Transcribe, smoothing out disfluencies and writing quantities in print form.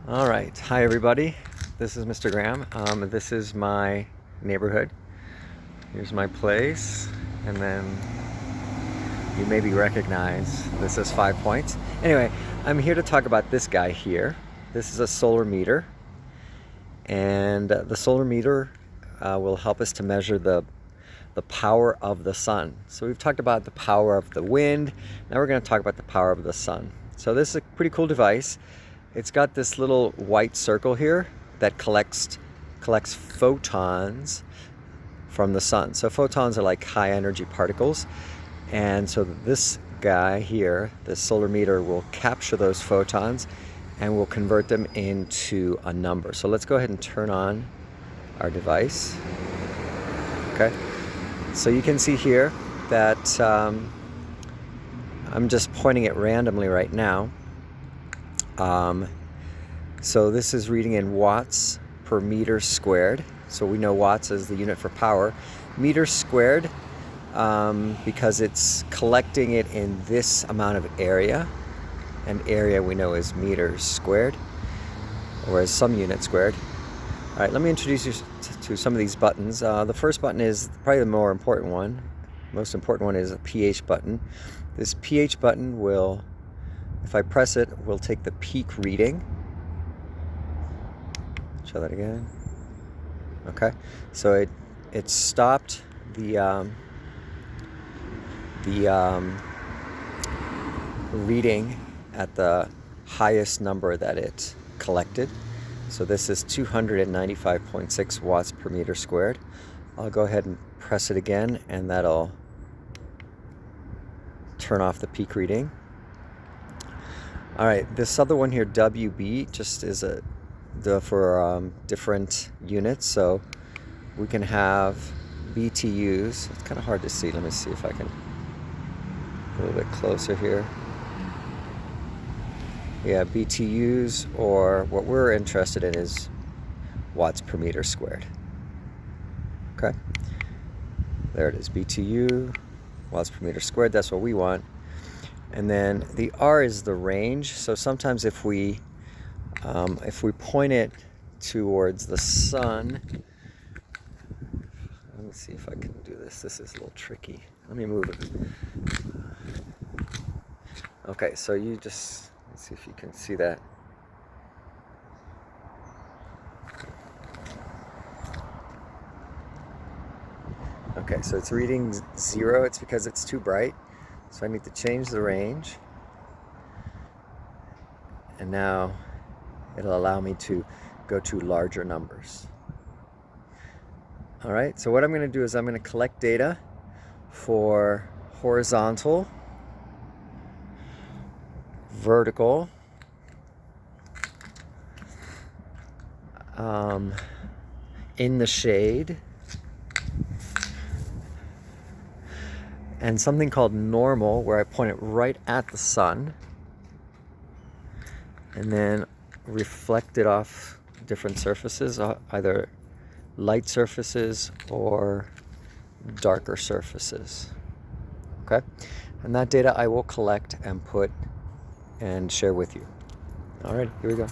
All right, hi everybody. This is Mr. Graham. This is my neighborhood. Here's my place, and then you maybe recognize this is 5 Points. Anyway, I'm here to talk about this guy here. This is a solar meter, and the solar meter will help us to measure the power of the sun. So we've talked about the power of the wind. Now we're going to talk about the power of the sun. So this is a pretty cool device. It's got this little white circle here that collects photons from the sun. So photons are like high energy particles. And so this guy here, this solar meter, will capture those photons and will convert them into a number. So let's go ahead and turn on our device. Okay. So you can see here that I'm just pointing it randomly right now. So this is reading in watts per meter squared. So we know watts is the unit for power. Meters squared, because it's collecting it in this amount of area. And area we know is meters squared, or as some unit squared. All right, let me introduce you to some of these buttons. The first button is probably the more important one. Most important one is a pH button. This pH button will, if I press it, will take the peak reading. Show that again. Okay, so it stopped the reading at the highest number that it collected. So this is 295.6 watts per meter squared. I'll go ahead and press it again, and that'll turn off the peak reading. All right, this other one here, WB, just is for different units. So we can have BTUs. It's kind of hard to see. Let me see if I can a little bit closer here. Yeah, BTUs, or what we're interested in is watts per meter squared. Okay, there it is, BTU, watts per meter squared. That's what we want. And then the R is the range. So sometimes if we point it towards the sun, let me see if I can do this. This is a little tricky. Let me move it. Okay, so you just, let's see if you can see that. Okay, so it's reading 0. It's because it's too bright. So I need to change the range. And now it'll allow me to go to larger numbers. All right, so what I'm going to do is I'm going to collect data for horizontal, vertical, in the shade, and something called normal, where I point it right at the sun and then reflect it off different surfaces, either light surfaces or darker surfaces. Okay, and that data I will collect and put and share with you. All right, here we go.